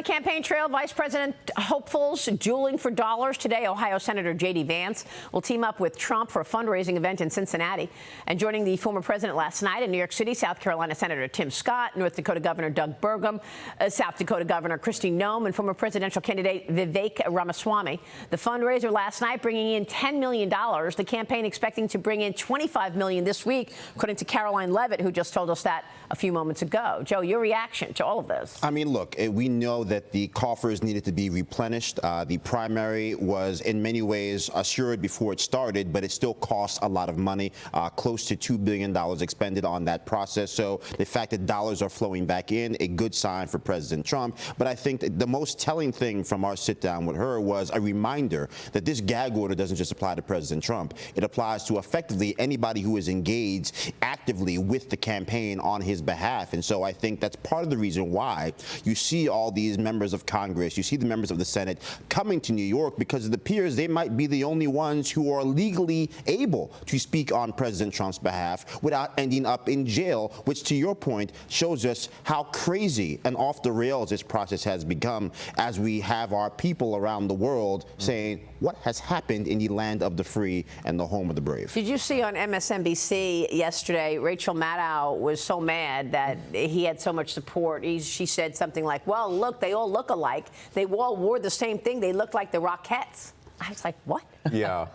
the campaign trail, Vice President hopefuls dueling for dollars. Today, Ohio Senator J.D. Vance will team up with Trump for a fundraising event in Cincinnati. And joining the former president last night in New York City, South Carolina Senator Tim Scott, North Dakota Governor Doug Burgum, South Dakota Governor Kristi Noem, and former presidential candidate Vivek Ramaswamy. The fundraiser last night bringing in $10 million. The campaign expecting to bring in $25 million this week, according to Caroline Levitt, who just told us that a few moments ago. Joe, your reaction to all of this? I mean, look, we know that the coffers needed to be replenished. The primary was in many ways assured before it started, but it still costs a lot of money, close to $2 billion expended on that process. So the fact that dollars are flowing back in, a good sign for President Trump. But I think that the most telling thing from our sit down with her was a reminder that this gag order doesn't just apply to President Trump. It applies to effectively anybody who is engaged actively with the campaign on his behalf. And so I think that's part of the reason why you see all these members of Congress, you see the members of the Senate coming to New York, because it appears they might be the only ones who are legally able to speak on President Trump's behalf without ending up in jail, which, to your point, shows us how crazy and off the rails this process has become, as we have our people around the world saying, what has happened in the land of the free and the home of the brave? Did you see on MSNBC yesterday, Rachel Maddow was so mad that he had so much support. She said something like, well, look, they all look alike. They all wore the same thing. They look like the Rockettes. I was like, what? Yeah.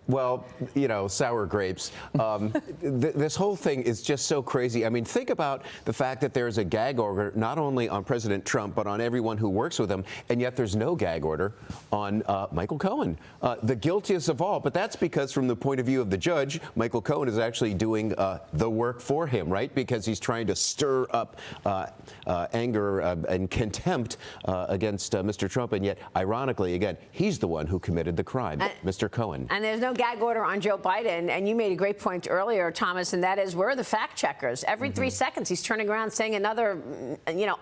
Well, you know, sour grapes. This whole thing is just so crazy. I mean, think about the fact that there's a gag order not only on President Trump, but on everyone who works with him, and yet there's no gag order on Michael Cohen, the guiltiest of all. But that's because, from the point of view of the judge, Michael Cohen is actually doing the work for him, right? Because he's trying to stir up anger and contempt against Mr. Trump, and yet, ironically, again, he's the one who committed the crime, Mr. Cohen. And there's no gag order on Joe Biden. And you made a great point earlier, Thomas, and that is, where are the fact checkers? Every 3 seconds, he's turning around saying another,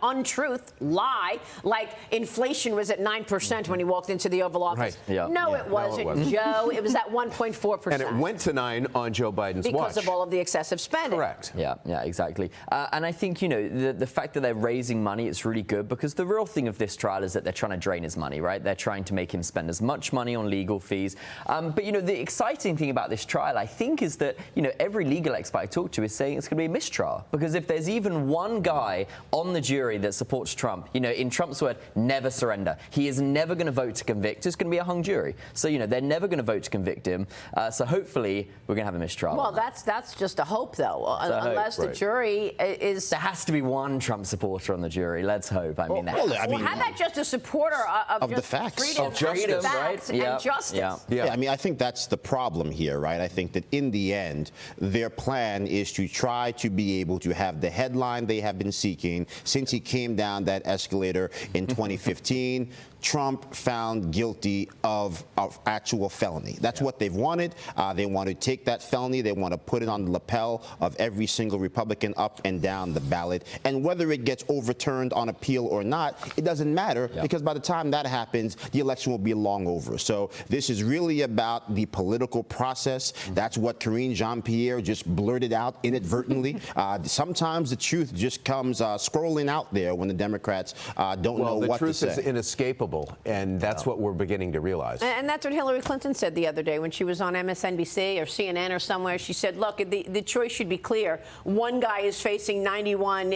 untruth, lie, like inflation was at 9% when he walked into the Oval Office. Right. Yeah. No, it wasn't, Joe. It was at 1.4%. And it went to 9 on Joe Biden's watch. Because of all of the excessive spending. Correct. Yeah, exactly. And I think, the fact that they're raising money, it's really good, because the real thing of this trial is that they're trying to drain his money, right? They're trying to make him spend as much money on legal fees. But, the exciting thing about this trial, I think, is that, every legal expert I talk to is saying it's going to be a mistrial. Because if there's even one guy on the jury that supports Trump, in Trump's word, never surrender. He is never going to vote to convict. It's going to be a hung jury. So, they're never going to vote to convict him. So hopefully we're going to have a mistrial. Well, that's just a hope, though. Unless the jury is... There has to be one Trump supporter on the jury. Let's hope. I mean, how about just a supporter of the facts? Freedom, of justice, facts, right? and justice. Yeah, I mean, I think that's the problem here, right? I think that in the end, their plan is to try to be able to have the headline they have been seeking since he came down that escalator in 2015. Trump found guilty of actual felony. That's what they've wanted. They want to take that felony. They want to put it on the lapel of every single Republican up and down the ballot. And whether it gets overturned on appeal or not, it doesn't matter, because by the time that happens, the election will be long over. So this is really about the political process. That's what Karine Jean-Pierre just blurted out inadvertently. Sometimes the truth just comes scrolling out there when the Democrats don't know what to say. The truth is inescapable. And that's what we're beginning to realize. And that's what Hillary Clinton said the other day when she was on MSNBC or CNN or somewhere. She said, look, the choice should be clear. One guy is facing 91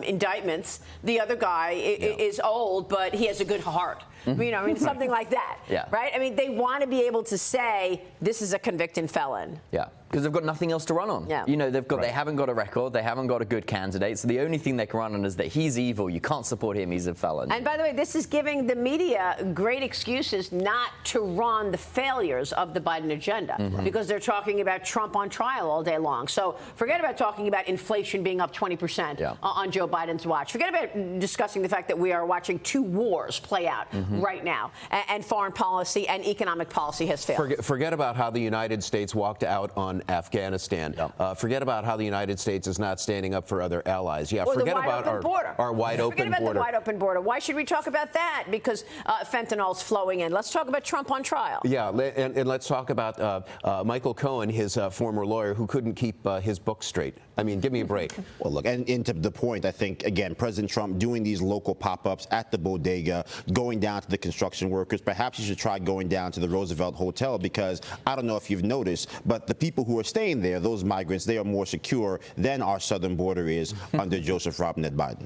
indictments. The other guy is old, but he has a good heart. Something like that. Yeah. Right? I mean, they want to be able to say this is a convicted felon. Yeah. Because they've got nothing else to run on. Yeah. They haven't got a record. They haven't got a good candidate. So the only thing they can run on is that he's evil. You can't support him. He's a felon. And by the way, this is giving the media great excuses not to run the failures of the Biden agenda, because they're talking about Trump on trial all day long. So forget about talking about inflation being up 20% on Joe Biden's watch. Forget about discussing the fact that we are watching 2 wars play out right now, and foreign policy and economic policy has failed. Forget about how the United States walked out on on Afghanistan. Forget about how the United States is not standing up for other allies. Yeah, Or forget the wide about open border. our wide open Forget about border. the wide open border. Why should we talk about that? Because fentanyl's flowing in. Let's talk about Trump on trial. Yeah, and let's talk about Michael Cohen, his former lawyer, who couldn't keep his book straight. I mean, give me a break. Well, look, and to the point, I think, again, President Trump doing these local pop-ups at the bodega, going down to the construction workers. Perhaps you should try going down to the Roosevelt Hotel, because I don't know if you've noticed, but the people who are staying there, those migrants, they are more secure than our southern border is under Joseph Robinette Biden.